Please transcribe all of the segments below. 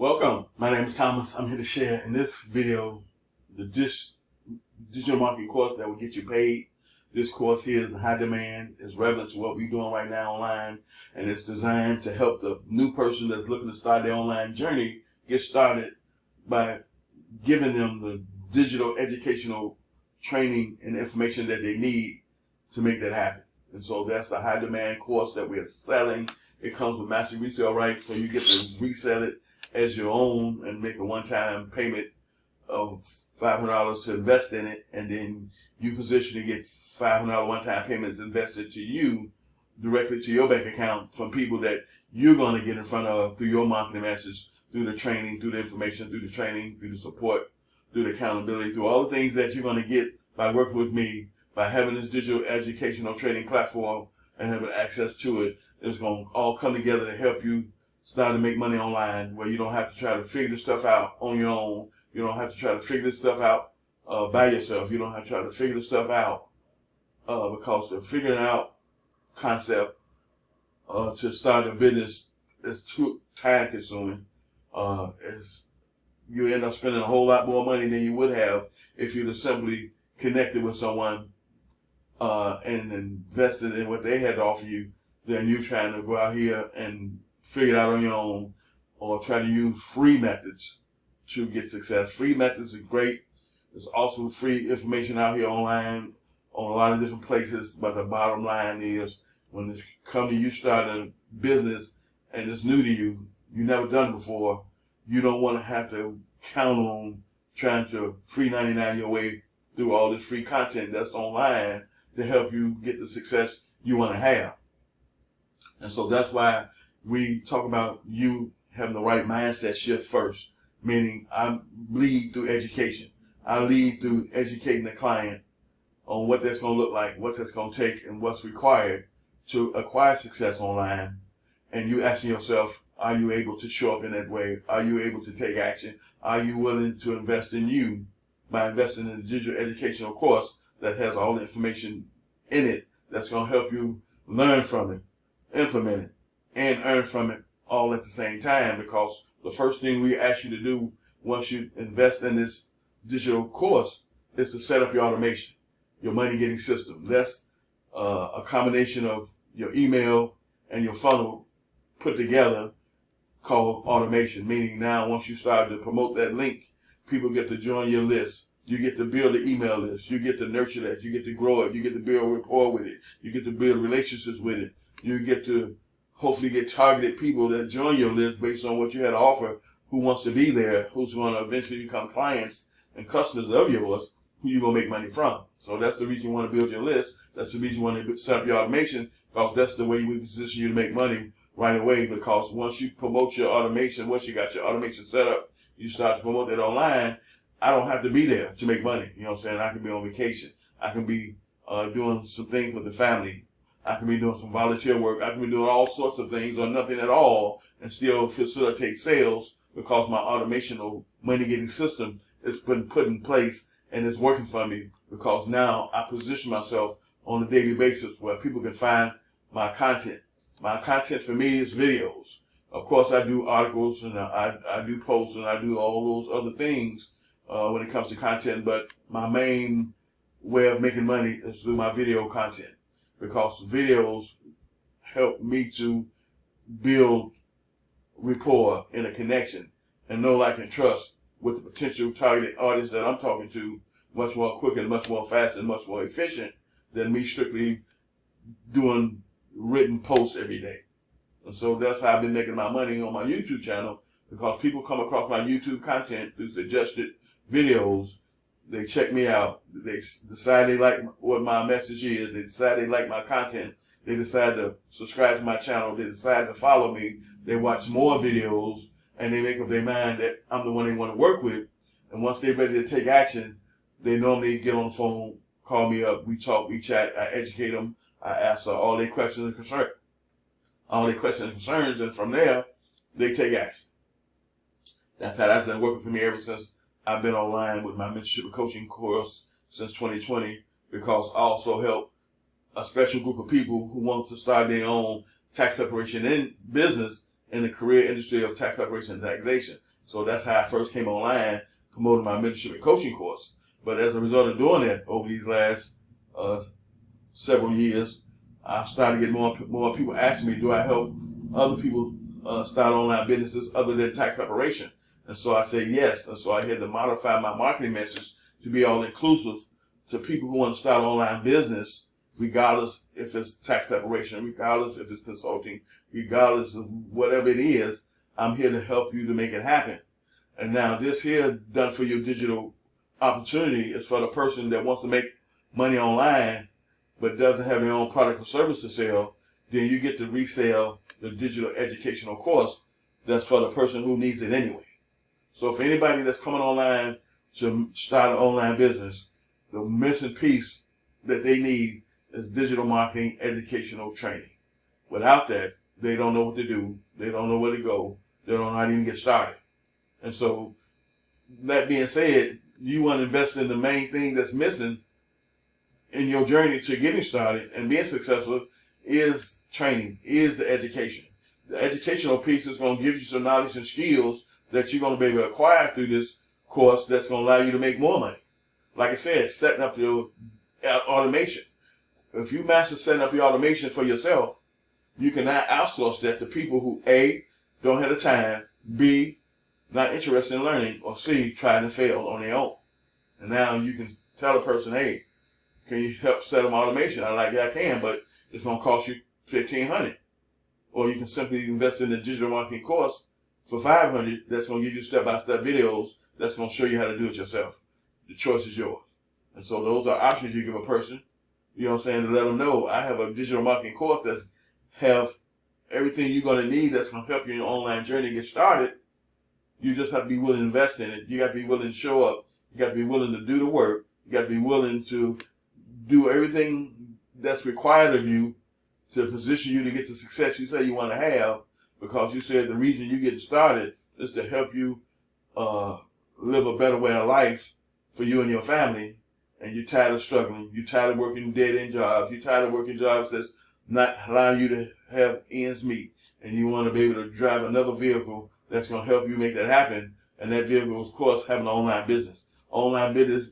Welcome. My name is Thomas. I'm here to share in this video the digital marketing course that will get you paid. This course here is high demand. It's relevant to what we're doing right now online, and it's designed to help the new person that's looking to start their online journey get started by giving them the digital educational training and information that they need to make that happen. And so that's the high demand course that we are selling. It comes with master resale rights, so you get to resell it as your own and make a one-time payment of $500 to invest in it, and then you position to get $500 one-time payments invested to you directly to your bank account from people that you're going to get in front of through your marketing message, through the training, through the information, through the training, through the support, through the accountability, through all the things that you're going to get by working with me, by having this digital educational training platform and having access to it. It's going to all come together to help you start to make money online, where you don't have to try to figure this stuff out on your own. You don't have to try to figure this stuff out by yourself. You don't have to try to figure this stuff out because the figuring out concept to start a business is too time consuming. You end up spending a whole lot more money than you would have if you'd have simply connected with someone and invested in what they had to offer you, than you trying to go out here and figure it out on your own or try to use free methods to get success. Free methods are great. There's also free information out here online on a lot of different places, but the bottom line is when it comes to you starting a business and it's new to you, you've never done it before, you don't want to have to count on trying to free 99 your way through all this free content that's online to help you get the success you want to have. And so that's why we talk about you having the right mindset shift first, meaning I lead through education. I lead through educating the client on what that's going to look like, what that's going to take, and what's required to acquire success online. And you asking yourself, are you able to show up in that way? Are you able to take action? Are you willing to invest in you by investing in a digital educational course that has all the information in it that's going to help you learn from it, implement it, and earn from it all at the same time? Because the first thing we ask you to do once you invest in this digital course is to set up your automation, your money getting system. That's a combination of your email and your funnel put together, called automation, meaning now once you start to promote that link, people get to join your list. You get to build the email list. You get to nurture that. You get to grow it. You get to build rapport with it. You get to build relationships with it. You get to hopefully get targeted people that join your list based on what you had to offer, who wants to be there, who's going to eventually become clients and customers of yours, who you're going to make money from. So that's the reason you want to build your list. That's the reason you want to set up your automation, because that's the way we position you to make money right away. Because once you promote your automation, once you got your automation set up, you start to promote that online, I don't have to be there to make money. You know what I'm saying? I can be on vacation. I can be doing some things with the family. I can be doing some volunteer work. I can be doing all sorts of things or nothing at all and still facilitate sales, because my automation or money getting system has been put in place and it's working for me, because now I position myself on a daily basis where people can find my content. My content for me is videos. Of course, I do articles and I do posts and I do all those other things when it comes to content, but my main way of making money is through my video content, because videos help me to build rapport and a connection and know, like, and trust with the potential targeted audience that I'm talking to much more quick and much more fast and much more efficient than me strictly doing written posts every day. And so that's how I've been making my money on my YouTube channel, because people come across my YouTube content through suggested videos. They check me out. They decide they like what my message is. They decide they like my content. They decide to subscribe to my channel. They decide to follow me. They watch more videos, and they make up their mind that I'm the one they want to work with. And once they're ready to take action, they normally get on the phone, call me up, we talk, we chat, I educate them, I answer all their questions and concerns. And from there, they take action. That's how that's been working for me ever since I've been online with my mentorship and coaching course since 2020, because I also help a special group of people who want to start their own tax preparation in business in the career industry of tax preparation and taxation. So that's how I first came online, promoting my mentorship and coaching course. But as a result of doing that over these last several years, I started getting more people asking me, do I help other people start online businesses other than tax preparation? And so I say yes. And so I had to modify my marketing message to be all inclusive to people who want to start online business, regardless if it's tax preparation, regardless if it's consulting, regardless of whatever it is. I'm here to help you to make it happen. And now this here done for your digital opportunity is for the person that wants to make money online but doesn't have their own product or service to sell. Then you get to resell the digital educational course that's for the person who needs it anyway. So for anybody that's coming online to start an online business, the missing piece that they need is digital marketing educational training. Without that, they don't know what to do. They don't know where to go. They don't know how to even get started. And so, that being said, you want to invest in the main thing that's missing in your journey to getting started and being successful is training, is the education. The educational piece is going to give you some knowledge and skills that you're going to be able to acquire through this course that's going to allow you to make more money. Like I said, setting up your automation. If you master setting up your automation for yourself, you can now outsource that to people who A, don't have the time, B, not interested in learning, or C, tried and failed on their own. And now you can tell a person, hey, can you help set up automation? I'm like, yeah, I can, but it's going to cost you $1,500. Or you can simply invest in the digital marketing course for $500. That's going to give you step-by-step videos that's going to show you how to do it yourself. The choice is yours. And so those are options you give a person, you know what I'm saying, to let them know, I have a digital marketing course that's have everything you're going to need that's going to help you in your online journey get started. You just have to be willing to invest in it. You got to be willing to show up. You got to be willing to do the work. You got to be willing to do everything that's required of you to position you to get the success you say you want to have, because you said the reason you get started is to help you live a better way of life for you and your family. And you're tired of struggling. You're tired of working dead-end jobs. You're tired of working jobs that's not allowing you to have ends meet. And you want to be able to drive another vehicle that's going to help you make that happen. And that vehicle is, of course, having an online business. Online business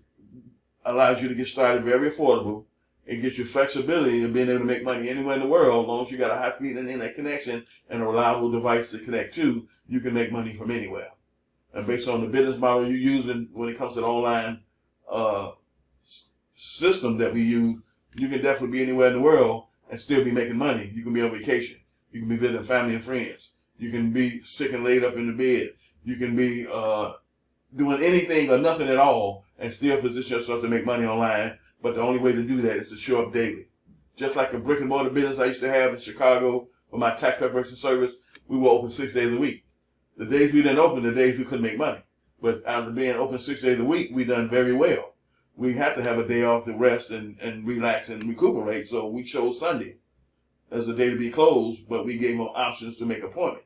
allows you to get started very affordable. It gives you flexibility in being able to make money anywhere in the world. As long as you got a high-speed internet connection and a reliable device to connect to, you can make money from anywhere. And based on the business model you're using when it comes to the online system that we use, you can definitely be anywhere in the world and still be making money. You can be on vacation. You can be visiting family and friends. You can be sick and laid up in the bed. You can be doing anything or nothing at all and still position yourself to make money online. But the only way to do that is to show up daily. Just like a brick and mortar business I used to have in Chicago for my tax preparation service, we were open 6 days a week. The days we didn't open, the days we couldn't make money. But out of being open 6 days a week, we done very well. We had to have a day off to rest and relax and recuperate, so we chose Sunday as a day to be closed, but we gave them options to make an appointment.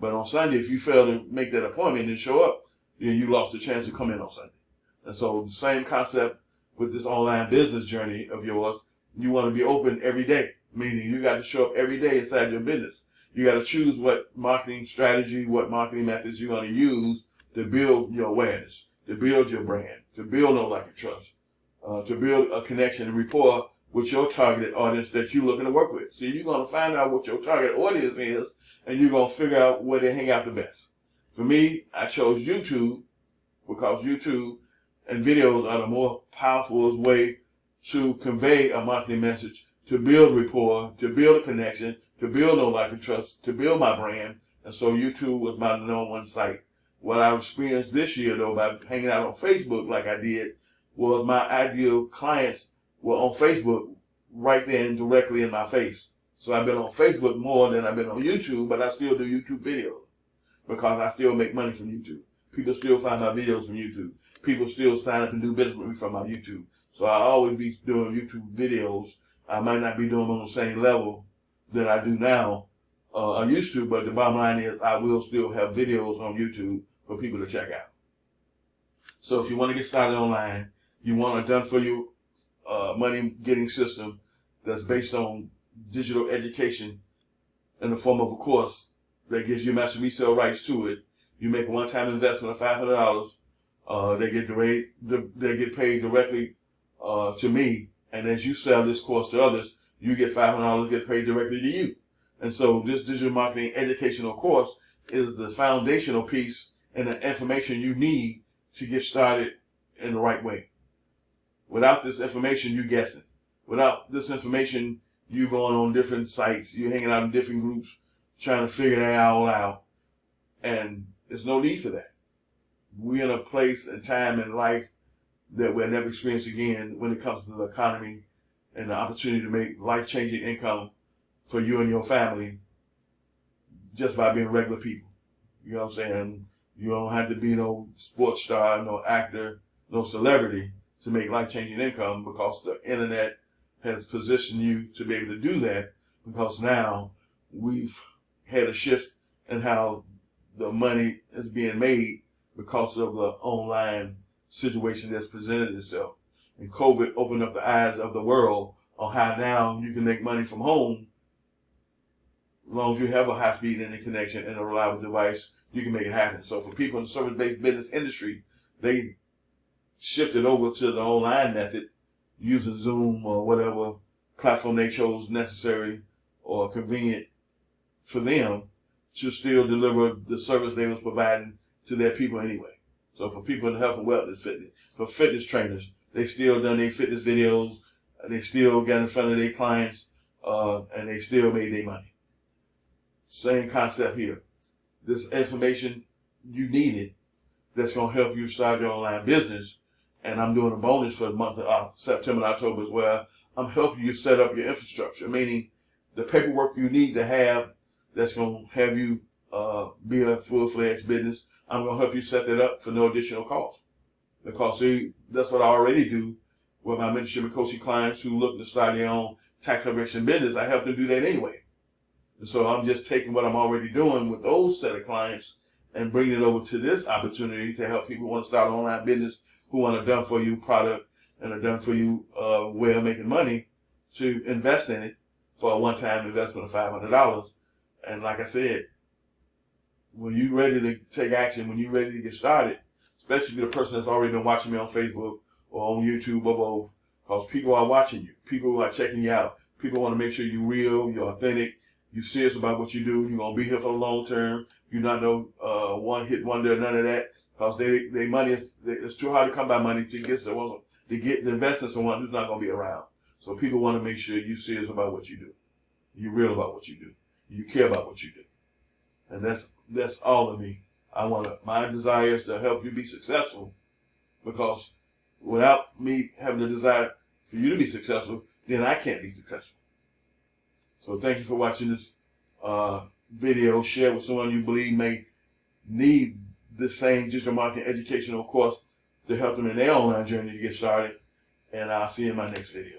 But on Sunday, if you fail to make that appointment and show up, then you lost the chance to come in on Sunday. And so the same concept with this online business journey of yours, you want to be open every day, meaning you got to show up every day inside your business. You got to choose what marketing strategy, what marketing methods you're going to use to build your awareness, to build your brand, to build know, like, and trust, to build a connection and rapport with your targeted audience that you're looking to work with. So you're going to find out what your target audience is, and you're going to figure out where they hang out the best. For me, I chose YouTube because YouTube and videos are the more powerful way to convey a marketing message, to build rapport, to build a connection, to build know, like, and trust, to build my brand. And so YouTube was my number one site. What I experienced this year, though, by hanging out on Facebook like I did, was my ideal clients were on Facebook right there and directly in my face. So I've been on Facebook more than I've been on YouTube, but I still do YouTube videos because I still make money from YouTube. People still find my videos from YouTube. People still sign up and do business with me from my YouTube. So I always be doing YouTube videos. I might not be doing them on the same level that I do now, I used to, but the bottom line is I will still have videos on YouTube for people to check out. So if you want to get started online, you want a done-for-you money-getting system that's based on digital education in the form of a course that gives you master resale rights to it. You make a one-time investment of $500. They get paid directly to me, and as you sell this course to others, you get $500 get paid directly to you. And so this digital marketing educational course is the foundational piece and the information you need to get started in the right way. Without this information, you guessing. Without this information, you going on different sites, you hanging out in different groups, trying to figure that all out. And there's no need for that. We're in a place and time in life that we'll never experience again when it comes to the economy and the opportunity to make life-changing income for you and your family just by being regular people. You know what I'm saying? You don't have to be no sports star, no actor, no celebrity to make life-changing income, because the internet has positioned you to be able to do that, because now we've had a shift in how the money is being made because of the online situation that's presented itself. And COVID opened up the eyes of the world on how now you can make money from home. As long as you have a high-speed internet connection and a reliable device, you can make it happen. So for people in the service-based business industry, they shifted over to the online method using Zoom or whatever platform they chose necessary or convenient for them to still deliver the service they was providing to their people anyway. So for people in health and wellness fitness, for fitness trainers, they still done their fitness videos, they still got in front of their clients, and they still made their money. Same concept here. This information, you need it, that's going to help you start your online business. And I'm doing a bonus for the month of September and October as well. I'm helping you set up your infrastructure, meaning the paperwork you need to have that's going to have you be a full-fledged business. I'm going to help you set that up for no additional cost. Because, see, that's what I already do with my mentorship and coaching clients who look to start their own tax preparation business. I help them do that anyway. And so I'm just taking what I'm already doing with those set of clients and bringing it over to this opportunity to help people who want to start an online business, who want a done-for-you product and a done-for-you way of making money, to invest in it for a one-time investment of $500. And like I said, when you're ready to take action, when you're ready to get started, especially if you're the person that's already been watching me on Facebook or on YouTube or both, because people are watching you. People are checking you out. People want to make sure you're real, you're authentic, you're serious about what you do, you're going to be here for the long term. You're not no one-hit wonder, none of that. Because they money, it's too hard to come by money to get the invest in someone who's not going to be around. So people want to make sure you're serious about what you do. You're real about what you do. You care about what you do. And that's all of me. My desire is to help you be successful, because without me having the desire for you to be successful, then I can't be successful. So thank you for watching this video. Share with someone you believe may need the same digital marketing educational course to help them in their online journey to get started. And I'll see you in my next video.